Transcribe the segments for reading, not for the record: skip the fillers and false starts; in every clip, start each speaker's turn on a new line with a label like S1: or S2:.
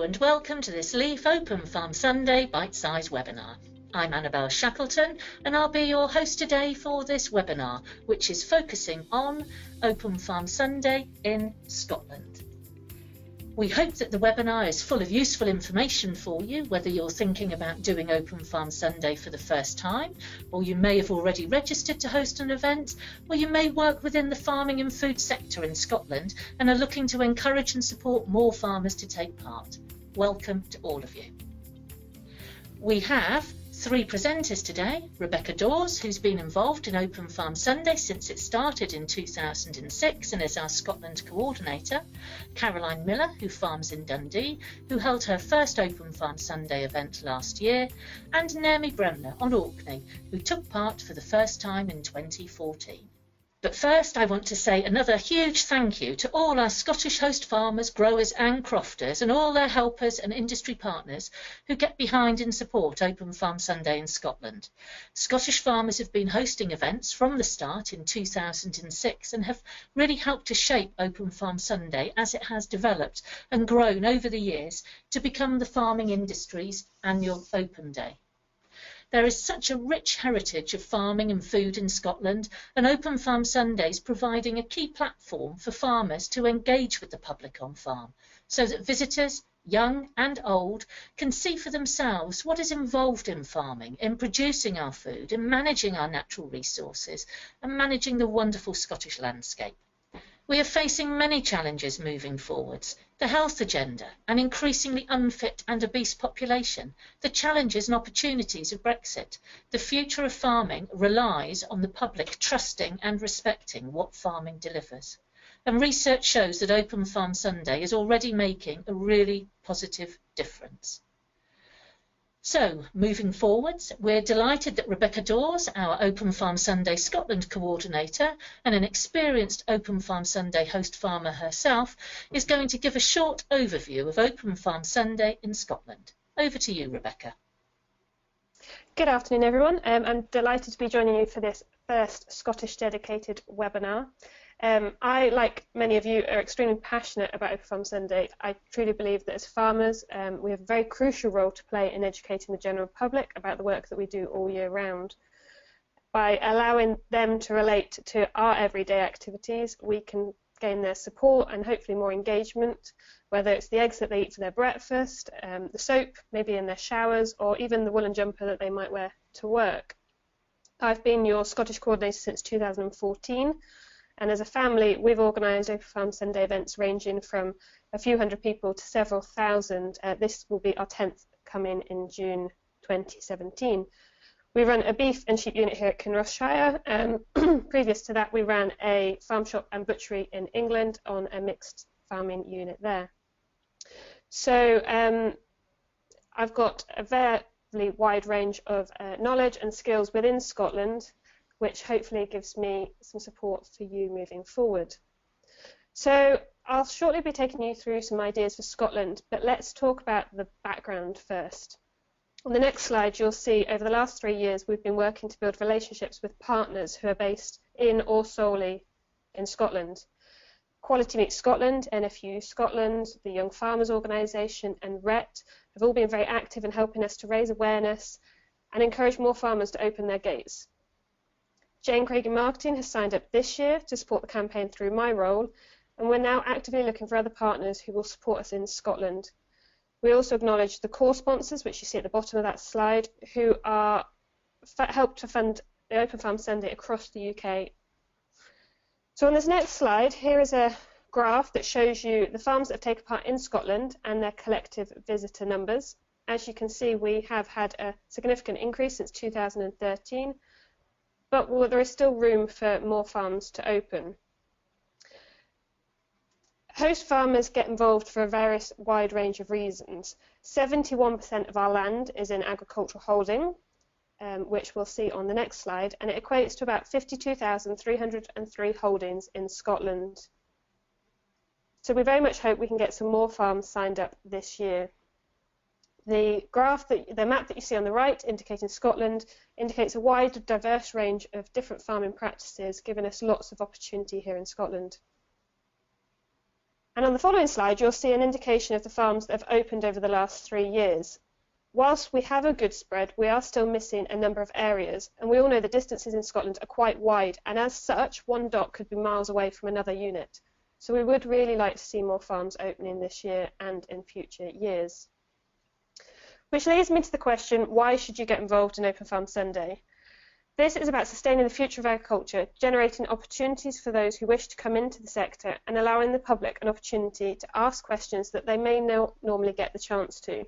S1: and welcome to this Leaf Open Farm Sunday Bite-Size webinar. I'm Annabelle Shackleton and I'll be your host today for this webinar, which is focusing on Open Farm Sunday in Scotland. We hope that the webinar is full of useful information for you, whether you're thinking about doing Open Farm Sunday for the first time, or you may have already registered to host an event, or you may work within the farming and food sector in Scotland and are looking to encourage and support more farmers to take part. Welcome to all of you. We have three presenters today: Rebecca Dawes, who's been involved in Open Farm Sunday since it started in 2006 and is our Scotland coordinator; Caroline Millar, who farms in Dundee, who held her first Open Farm Sunday event last year; and Naomi Bremner on Orkney, who took part for the first time in 2014. But first, I want to say another huge thank you to all our Scottish host farmers, growers and crofters and all their helpers and industry partners who get behind and support Open Farm Sunday in Scotland. Scottish farmers have been hosting events from the start in 2006 and have really helped to shape Open Farm Sunday as it has developed and grown over the years to become the farming industry's annual Open Day. There is such a rich heritage of farming and food in Scotland, and Open Farm Sundays providing a key platform for farmers to engage with the public on farm, so that visitors, young and old, can see for themselves what is involved in farming, in producing our food, in managing our natural resources, and managing the wonderful Scottish landscape. We are facing many challenges moving forwards: the health agenda, an increasingly unfit and obese population, the challenges and opportunities of Brexit. The future of farming relies on the public trusting and respecting what farming delivers. And research shows that Open Farm Sunday is already making a really positive difference. So, moving forwards, we're delighted that Rebecca Dawes, our Open Farm Sunday Scotland coordinator and an experienced Open Farm Sunday host farmer herself, is going to give a short overview of Open Farm Sunday in Scotland. Over to you, Rebecca.
S2: Good afternoon, everyone. I'm delighted to be joining you for this first Scottish dedicated webinar. I, like many of you, are extremely passionate about Open Farm Sunday. I truly believe that as farmers, we have a very crucial role to play in educating the general public about the work that we do all year round. By allowing them to relate to our everyday activities, we can gain their support and hopefully more engagement, whether it's the eggs that they eat for their breakfast, the soap maybe in their showers, or even the woolen jumper that they might wear to work. I've been your Scottish coordinator since 2014. And as a family, we've organised Open Farm Sunday events ranging from a few hundred people to several thousand. This will be our 10th coming in June 2017. We run a beef and sheep unit here at Kinrossshire. Previous to that, we ran a farm shop and butchery in England on a mixed farming unit there. So I've got a very wide range of knowledge and skills within Scotland, which hopefully gives me some support for you moving forward. So I'll shortly be taking you through some ideas for Scotland, but let's talk about the background first. On the next slide, you'll see over the last 3 years we've been working to build relationships with partners who are based in or solely in Scotland. Quality Meat Scotland, NFU Scotland, the Young Farmers Organisation and RET have all been very active in helping us to raise awareness and encourage more farmers to open their gates. Jane Craig in Marketing has signed up this year to support the campaign through my role, and we're now actively looking for other partners who will support us in Scotland. We also acknowledge the core sponsors, which you see at the bottom of that slide, who are help to fund the Open Farm Sunday across the UK. So on this next slide, here is a graph that shows you the farms that have taken part in Scotland and their collective visitor numbers. As you can see, we have had a significant increase since 2013. But there is still room for more farms to open. Host farmers get involved for a wide range of reasons. 71% of our land is in agricultural holding, which we'll see on the next slide, and it equates to about 52,303 holdings in Scotland. So we very much hope we can get some more farms signed up this year. The map that you see on the right, indicating Scotland, indicates a wide, diverse range of different farming practices, giving us lots of opportunity here in Scotland. And on the following slide, you'll see an indication of the farms that have opened over the last 3 years. Whilst we have a good spread, we are still missing a number of areas, and we all know the distances in Scotland are quite wide, and as such, one dock could be miles away from another unit. So we would really like to see more farms opening this year and in future years. Which leads me to the question, why should you get involved in Open Farm Sunday? This is about sustaining the future of agriculture, generating opportunities for those who wish to come into the sector and allowing the public an opportunity to ask questions that they may not normally get the chance to.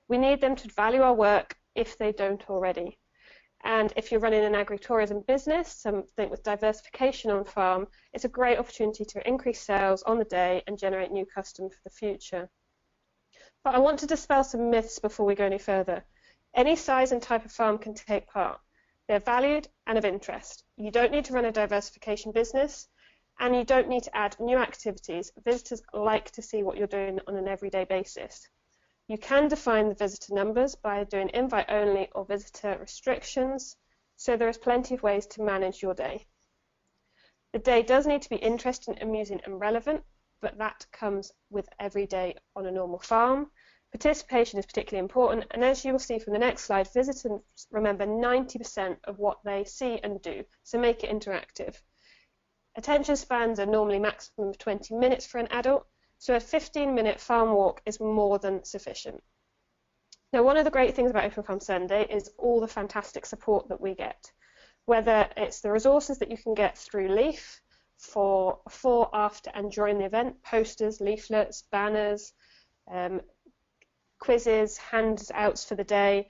S2: We need them to value our work if they don't already. And if you're running an agri-tourism business, something with diversification on farm, it's a great opportunity to increase sales on the day and generate new custom for the future. But I want to dispel some myths before we go any further. Any size and type of farm can take part. They're valued and of interest. You don't need to run a diversification business, and you don't need to add new activities. Visitors like to see what you're doing on an everyday basis. You can define the visitor numbers by doing invite only or visitor restrictions, so there is plenty of ways to manage your day. The day does need to be interesting, amusing and relevant, but that comes with every day on a normal farm. Participation is particularly important, and as you will see from the next slide, visitors remember 90% of what they see and do, so make it interactive. Attention spans are normally maximum of 20 minutes for an adult, so a 15-minute farm walk is more than sufficient. Now, one of the great things about Open Farm Sunday is all the fantastic support that we get, whether it's the resources that you can get through Leaf for before, after and during the event, posters, leaflets, banners, quizzes, handouts for the day,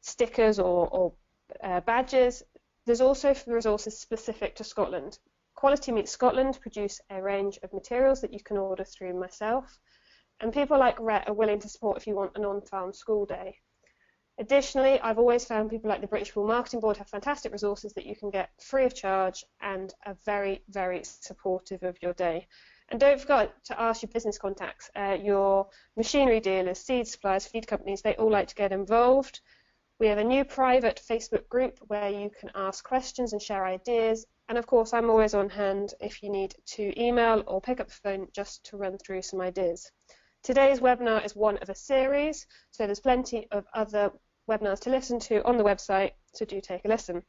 S2: stickers or badges. There's also resources specific to Scotland. Quality Meat Scotland produce a range of materials that you can order through myself, and people like Rhett are willing to support if you want an on-farm school day. Additionally, I've always found people like the British Wool Marketing Board have fantastic resources that you can get free of charge and are very, very supportive of your day. And don't forget to ask your business contacts, your machinery dealers, seed suppliers, feed companies, they all like to get involved. We have a new private Facebook group where you can ask questions and share ideas. And of course, I'm always on hand if you need to email or pick up the phone just to run through some ideas. Today's webinar is one of a series, so there's plenty of other webinars to listen to on the website, so do take a listen.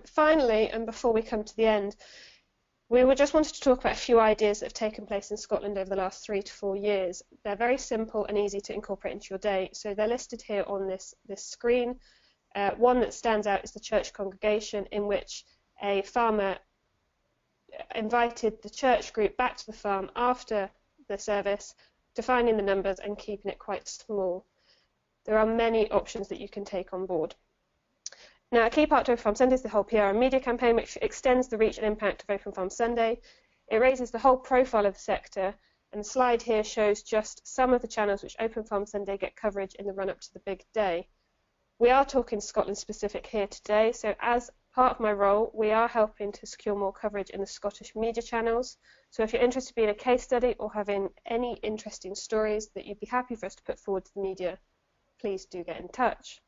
S2: Finally, and before we come to the end, we just wanted to talk about a few ideas that have taken place in Scotland over the last 3 to 4 years. They're very simple and easy to incorporate into your day, so they're listed here on this screen. One that stands out is the church congregation, in which a farmer invited the church group back to the farm after the service, defining the numbers and keeping it quite small. There are many options that you can take on board. Now, a key part to Open Farm Sunday is the whole PR and media campaign, which extends the reach and impact of Open Farm Sunday. It raises the whole profile of the sector, and the slide here shows just some of the channels which Open Farm Sunday get coverage in the run-up to the big day. We are talking Scotland specific here today, so as part of my role, we are helping to secure more coverage in the Scottish media channels. So if you're interested in a case study or having any interesting stories that you'd be happy for us to put forward to the media, please do get in touch.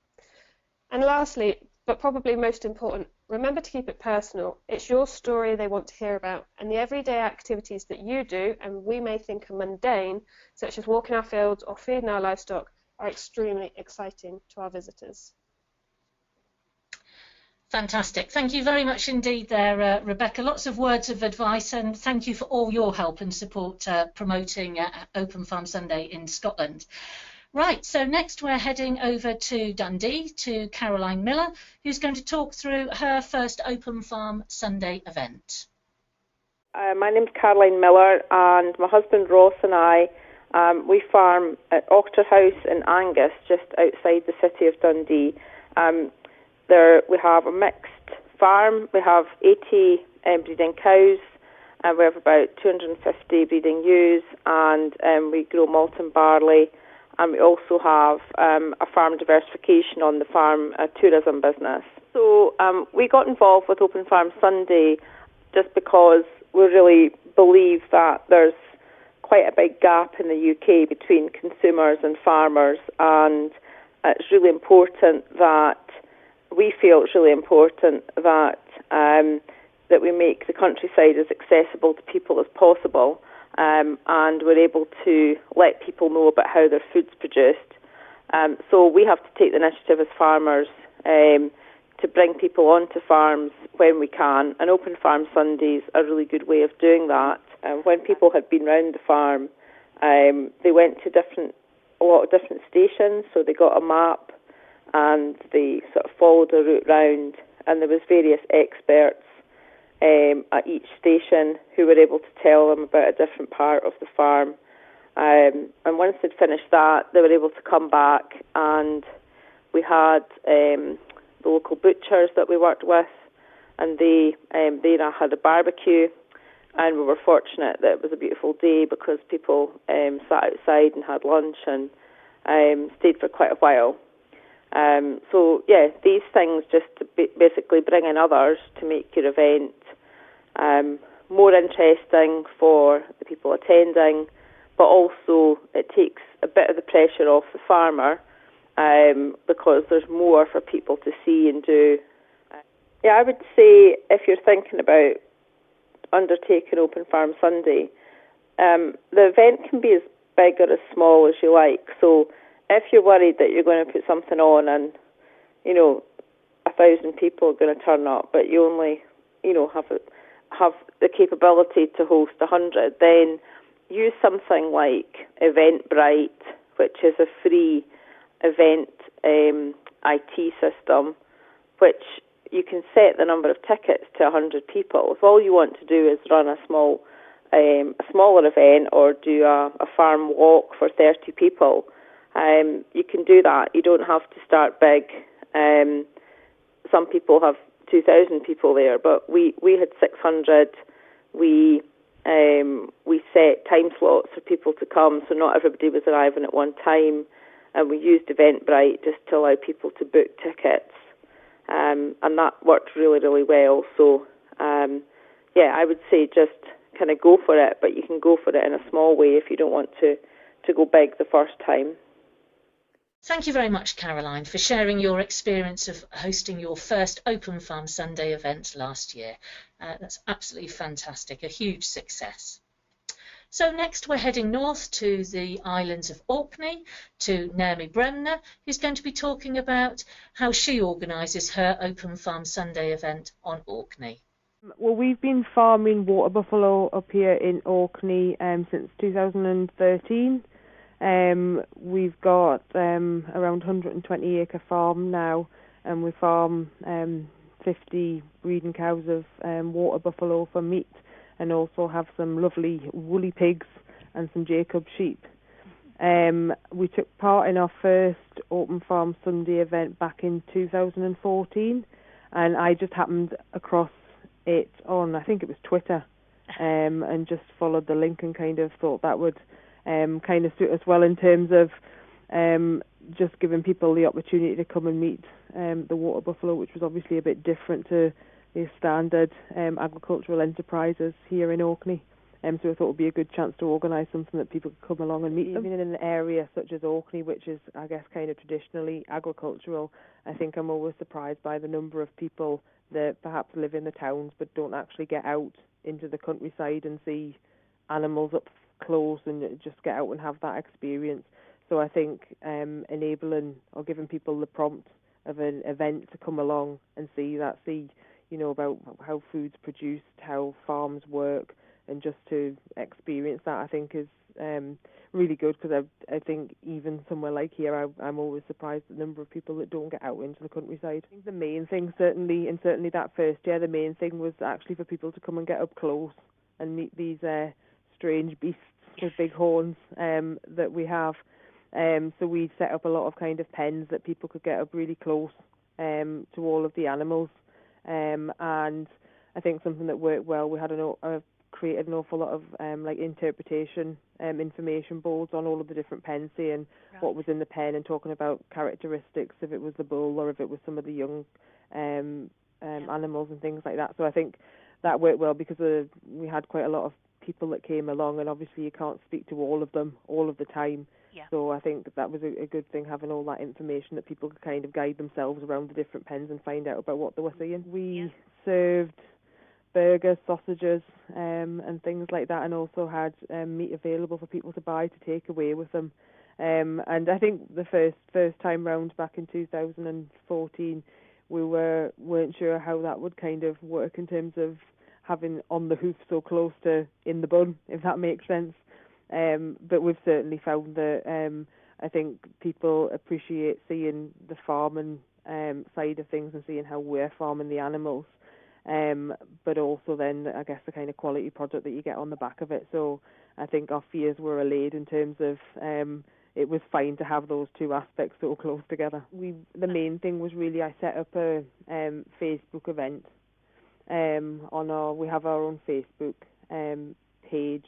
S2: And lastly, but probably most important, remember to keep it personal. It's your story they want to hear about, and the everyday activities that you do, and we may think are mundane, such as walking our fields or feeding our livestock, are extremely exciting to our visitors.
S1: Fantastic. Thank you very much indeed there, Rebecca. Lots of words of advice, and thank you for all your help and support promoting Open Farm Sunday in Scotland. Right, so next we're heading over to Dundee to Caroline Millar, who's going to talk through her first Open Farm Sunday event.
S3: My name's Caroline Millar, and my husband Ross and I, we farm at Schoolhouse in Angus, just outside the city of Dundee. There we have a mixed farm. We have 80 breeding cows, and we have about 250 breeding ewes, and we grow malt and barley. And we also have a farm diversification on the farm, a tourism business. So we got involved with Open Farm Sunday just because we really believe that there's quite a big gap in the UK between consumers and farmers, and it's really important that we feel it's really important that that we make the countryside as accessible to people as possible. and we're able to let people know about how their food's produced. So we have to take the initiative as farmers to bring people onto farms when we can, and Open Farm Sundays are a really good way of doing that. When people had been round the farm, they went to a lot of different stations, so they got a map and they sort of followed a route round, and there was various experts at each station who were able to tell them about a different part of the farm. And once they'd finished that, they were able to come back, and we had the local butchers that we worked with, and they had a barbecue, and we were fortunate that it was a beautiful day because people sat outside and had lunch and stayed for quite a while. So yeah, these things just basically bring in others to make your event more interesting for the people attending, but also it takes a bit of the pressure off the farmer because there's more for people to see and do. Yeah, I would say if you're thinking about undertaking Open Farm Sunday, the event can be as big or as small as you like. So if you're worried that you're going to put something on and, 1,000 people are going to turn up, but you only, have the capability to host 100, then use something like Eventbrite, which is a free event IT system, which you can set the number of tickets to 100 people. If all you want to do is run a smaller event or do a farm walk for 30 people, you can do that. You don't have to start big. Some people have 2,000 people there, but we had 600. We set time slots for people to come, so not everybody was arriving at one time, and we used Eventbrite just to allow people to book tickets, and that worked really, really well. So, I would say just kind of go for it, but you can go for it in a small way if you don't want to go big the first time.
S1: Thank you very much, Caroline, for sharing your experience of hosting your first Open Farm Sunday event last year. That's absolutely fantastic, a huge success. So next we're heading north to the islands of Orkney, to Naomi Bremner, who's going to be talking about how she organises her Open Farm Sunday event on Orkney.
S4: Well, we've been farming water buffalo up here in Orkney since 2013. We've got around 120 acre farm now, and we farm 50 breeding cows of water buffalo for meat, and also have some lovely woolly pigs and some Jacob sheep. We took part in our first Open Farm Sunday event back in 2014, and I just happened across it on, I think it was Twitter, and just followed the link and kind of thought that would kind of suit us well in terms of just giving people the opportunity to come and meet the water buffalo, which was obviously a bit different to the standard agricultural enterprises here in Orkney. So I thought it would be a good chance to organise something that people could come along and meet them. Even in an area such as Orkney, which is, I guess, kind of traditionally agricultural, I think I'm always surprised by the number of people that perhaps live in the towns but don't actually get out into the countryside and see animals up close and just get out and have that experience. So I think enabling or giving people the prompt of an event to come along and see about how food's produced, how farms work, and just to experience that, I think is really good, because I think even somewhere like here, I'm always surprised at the number of people that don't get out into the countryside. I think the main thing, certainly that first year, the main thing was actually for people to come and get up close and meet these strange beasts with big horns that we have. So we set up a lot of kind of pens that people could get up really close to all of the animals. And I think something that worked well, we had created an awful lot of interpretation information boards on all of the different pens, saying what was in the pen and talking about characteristics, if it was the bull or if it was some of the young animals and things like that. So I think that worked well because we had quite a lot of people that came along, and obviously you can't speak to all of them all of the time. Yeah. So I think that was a good thing, having all that information that people could kind of guide themselves around the different pens and find out about what they were seeing. We served burgers, sausages, and things like that, and also had meat available for people to buy to take away with them. And I think the first time round back in 2014, we weren't sure how that would kind of work in terms of having on the hoof so close to in the bun, if that makes sense. But we've certainly found that I think people appreciate seeing the farming side of things and seeing how we're farming the animals. But also then, I guess, the kind of quality product that you get on the back of it. So I think our fears were allayed in terms of it was fine to have those two aspects so close together. The main thing was really I set up a Facebook event. We have our own Facebook page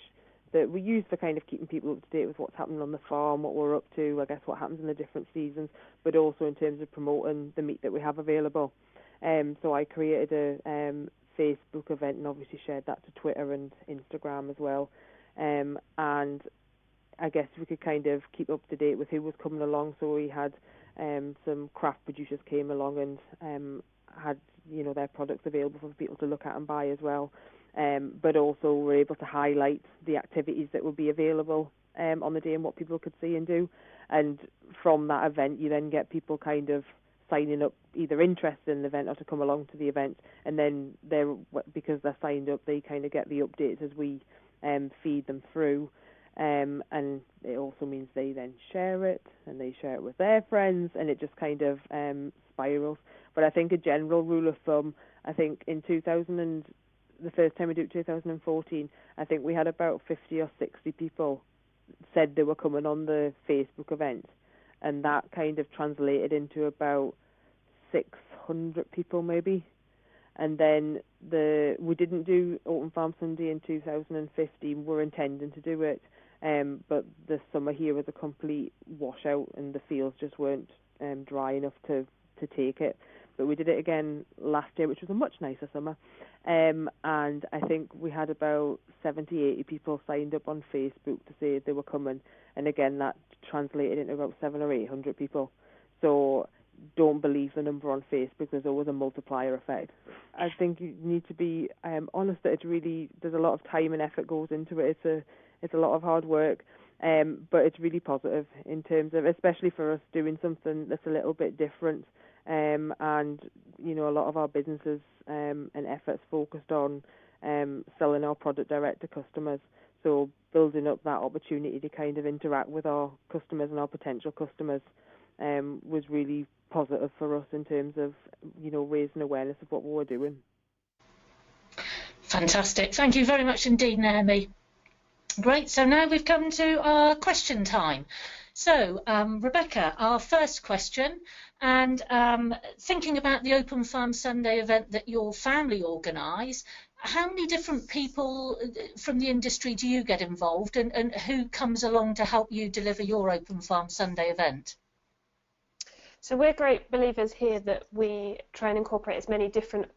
S4: that we use for kind of keeping people up to date with what's happening on the farm, what we're up to, I guess what happens in the different seasons, but also in terms of promoting the meat that we have available. So I created a Facebook event and obviously shared that to Twitter and Instagram as well. And I guess we could kind of keep up to date with who was coming along. So we had some craft producers came along and had their products available for people to look at and buy as well. But also we're able to highlight the activities that would be available on the day and what people could see and do. And from that event, you then get people kind of signing up, either interested in the event or to come along to the event. And then because they're signed up, they kind of get the updates as we feed them through. And it also means they then share it, and they share it with their friends, and it just kind of spirals. But I think a general rule of thumb, I think in the first time we did it, 2014, I think we had about 50 or 60 people said they were coming on the Facebook event, and that kind of translated into about 600 people maybe. And then we didn't do Open Farm Sunday in 2015. We're intending to do it, but the summer here was a complete washout, and the fields just weren't dry enough to take it. But we did it again last year, which was a much nicer summer. And I think we had about 70, 80 people signed up on Facebook to say they were coming. And again, that translated into about 700 or 800 people. So don't believe the number on Facebook. There's always a multiplier effect. I think you need to be honest that there's a lot of time and effort goes into it. It's a lot of hard work. But it's really positive in terms of, especially for us doing something that's a little bit different. And a lot of our businesses and efforts focused on selling our product direct to customers. So building up that opportunity to kind of interact with our customers and our potential customers was really positive for us in terms of raising awareness of what we were doing.
S1: Fantastic. Thank you very much indeed, Naomi. Great. So now we've come to our question time. So, Rebecca, our first question, and thinking about the Open Farm Sunday event that your family organise, how many different people from the industry do you get involved, and who comes along to help you deliver your Open Farm Sunday event?
S2: So we're great believers here that we try and incorporate as many different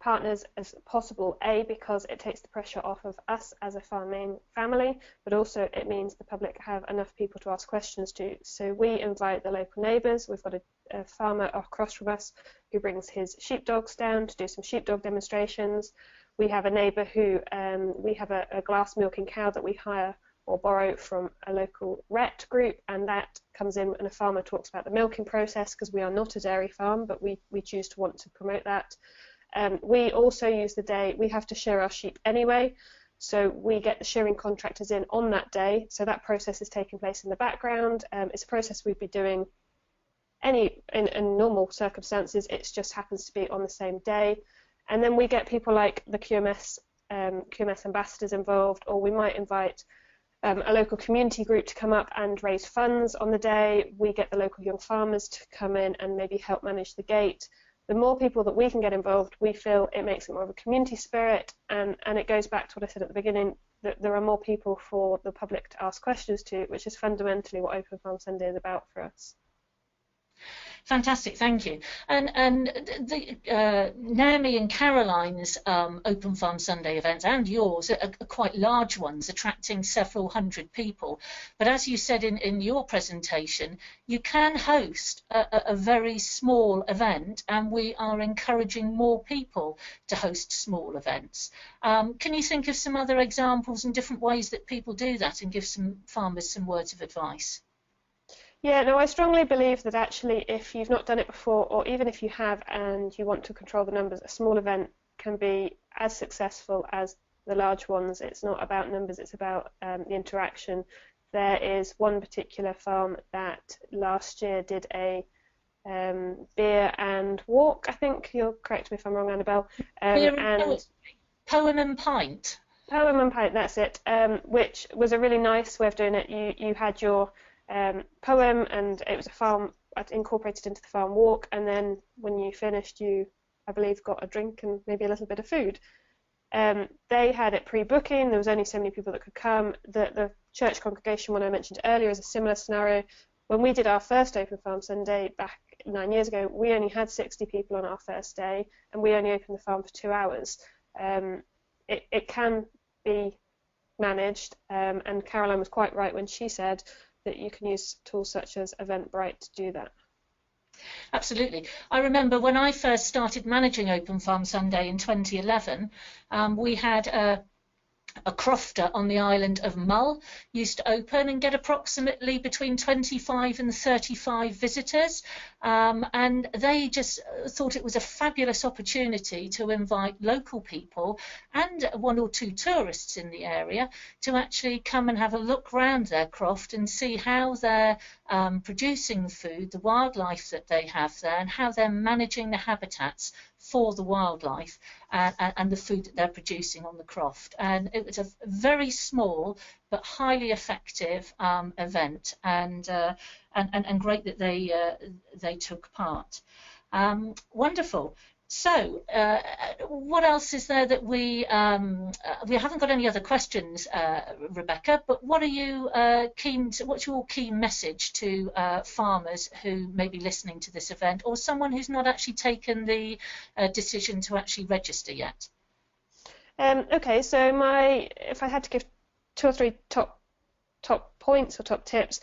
S2: partners as possible, because it takes the pressure off of us as a farming family, but also it means the public have enough people to ask questions to. So we invite the local neighbours. We've got a farmer across from us who brings his sheepdogs down to do some sheepdog demonstrations. We have a neighbour who, we have a glass milking cow that we hire or borrow from a local RET group, and that comes in and a farmer talks about the milking process, because we are not a dairy farm, but we choose to want to promote that. We also use the day, we have to shear our sheep anyway, so we get the shearing contractors in on that day, so that process is taking place in the background. It's a process we'd be doing in normal circumstances, it just happens to be on the same day. And then we get people like the QMS ambassadors involved, or we might invite a local community group to come up and raise funds on the day. We get the local young farmers to come in and maybe help manage the gate. The more people that we can get involved, we feel it makes it more of a community spirit, and it goes back to what I said at the beginning, that there are more people for the public to ask questions to, which is fundamentally what Open Farm Sunday is about for us.
S1: Fantastic, thank you. And the Naomi and Caroline's Open Farm Sunday events and yours are quite large ones, attracting several hundred people. But as you said in your presentation, you can host a very small event, and we are encouraging more people to host small events. Can you think of some other examples and different ways that people do that, and give some farmers some words of advice?
S2: Yeah, no, I strongly believe that actually if you've not done it before, or even if you have and you want to control the numbers, a small event can be as successful as the large ones. It's not about numbers, it's about the interaction. There is one particular farm that last year did a beer and walk, I think. You'll correct me if I'm wrong, Annabelle.
S1: Poem and pint.
S2: Poem and pint, that's it, which was a really nice way of doing it. You had your poem, and it was a farm incorporated into the farm walk, and then when you finished, you, I believe, got a drink and maybe a little bit of food. They had it pre-booking. There was only so many people that could come. The church congregation one I mentioned earlier is a similar scenario. When we did our first Open Farm Sunday back 9 years ago, we only had 60 people on our first day, and we only opened the farm for 2 hours. It can be managed, and Caroline was quite right when she said that you can use tools such as Eventbrite to do that.
S1: Absolutely. I remember when I first started managing Open Farm Sunday in 2011, we had a crofter on the island of Mull used to open and get approximately between 25 and 35 visitors, and they just thought it was a fabulous opportunity to invite local people and one or two tourists in the area to actually come and have a look round their croft and see how they're producing the food, the wildlife that they have there, and how they're managing the habitats for the wildlife and the food that they're producing on the croft. And it was a very small but highly effective event, and great that they took part. Wonderful. So, what else is there that we haven't got any other questions, Rebecca? But what are you what's your key message to farmers who may be listening to this event, or someone who's not actually taken the decision to actually register yet?
S2: Okay, so if I had to give 2 or 3 top points or top tips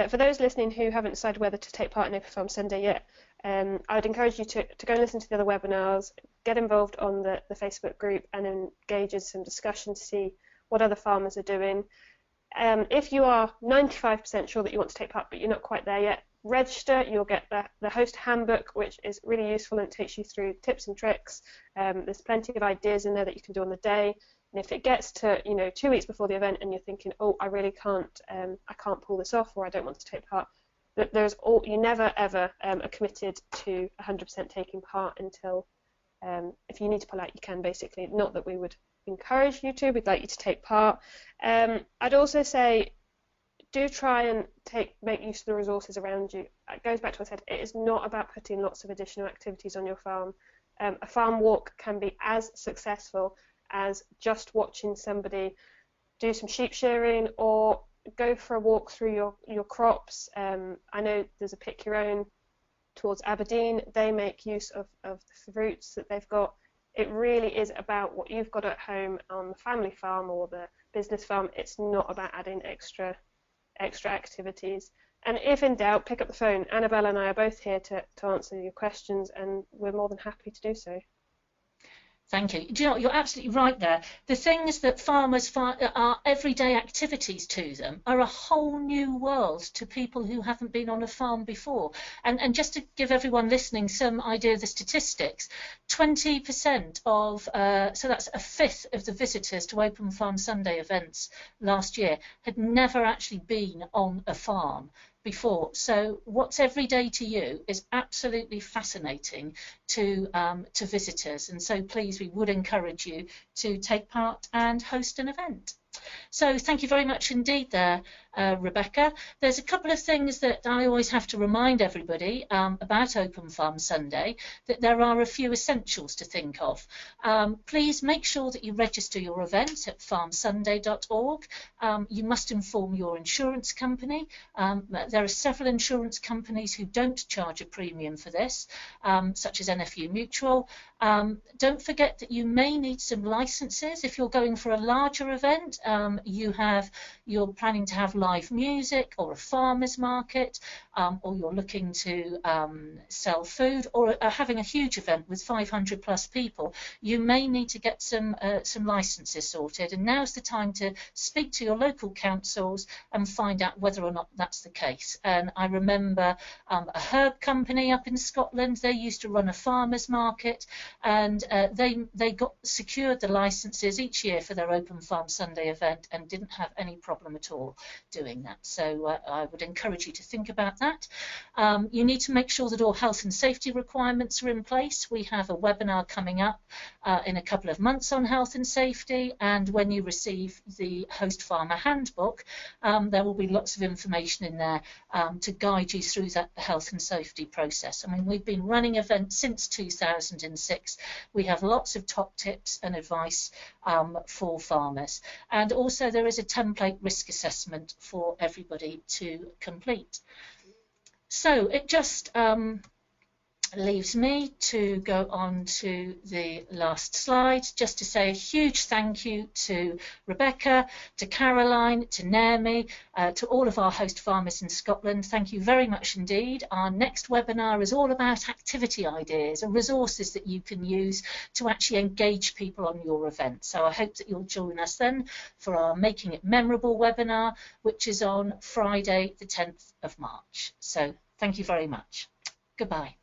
S2: for those listening who haven't decided whether to take part in Open Farm Sunday yet, I would encourage you to go and listen to the other webinars, get involved on the Facebook group and engage in some discussion to see what other farmers are doing. If you are 95% sure that you want to take part but you're not quite there yet, register. You'll get the host handbook, which is really useful and takes you through tips and tricks. There's plenty of ideas in there that you can do on the day. And if it gets to 2 weeks before the event and you're thinking, oh, I really can't, I can't pull this off, or I don't want to take part, you never ever are committed to 100% taking part until, if you need to pull out, you can, basically. Not that we would encourage you to, we'd like you to take part. I'd also say, do try and make use of the resources around you. It goes back to what I said, it is not about putting lots of additional activities on your farm. A farm walk can be as successful as just watching somebody do some sheep shearing or go for a walk through your crops. I know there's a Pick Your Own towards Aberdeen. They make use of the fruits that they've got. It really is about what you've got at home on the family farm or the business farm. It's not about adding extra activities. And if in doubt, pick up the phone. Annabelle and I are both here to answer your questions, and we're more than happy to do so.
S1: Thank you. Do you know what? You're absolutely right there. The things that farmers are everyday activities to them are a whole new world to people who haven't been on a farm before. And just to give everyone listening some idea of the statistics, 20% of, so that's a fifth of the visitors to Open Farm Sunday events last year had never actually been on a farm before. So what's every day to you is absolutely fascinating to visitors, and so please, we would encourage you to take part and host an event. So thank you very much indeed there, Rebecca. There's a couple of things that I always have to remind everybody about Open Farm Sunday, that there are a few essentials to think of. Please make sure that you register your event at farmsunday.org. You must inform your insurance company. There are several insurance companies who don't charge a premium for this, such as NFU Mutual. Don't forget that you may need some licenses if you're going for a larger event. You're planning to have live music or a farmer's market, or you're looking to sell food, or are having a huge event with 500 plus people. You may need to get some licenses sorted, and now's the time to speak to your local councils and find out whether or not that's the case. And I remember a herb company up in Scotland, they used to run a farmer's market, and they secured the licenses each year for their Open Farm Sunday event and didn't have any problem at all doing that. So I would encourage you to think about that. You need to make sure that all health and safety requirements are in place. We have a webinar coming up in a couple of months on health and safety, and when you receive the Host Farmer Handbook, there will be lots of information in there to guide you through that health and safety process. I mean, we've been running events since 2006. We have lots of top tips and advice for farmers, and also there is a template risk assessment for everybody to complete. So it just leaves me to go on to the last slide, just to say a huge thank you to Rebecca, to Caroline, to Naomi, to all of our host farmers in Scotland. Thank you very much indeed. Our next webinar is all about activity ideas and resources that you can use to actually engage people on your event. So I hope that you'll join us then for our Making It Memorable webinar, which is on Friday the 10th of March. So thank you very much. Goodbye.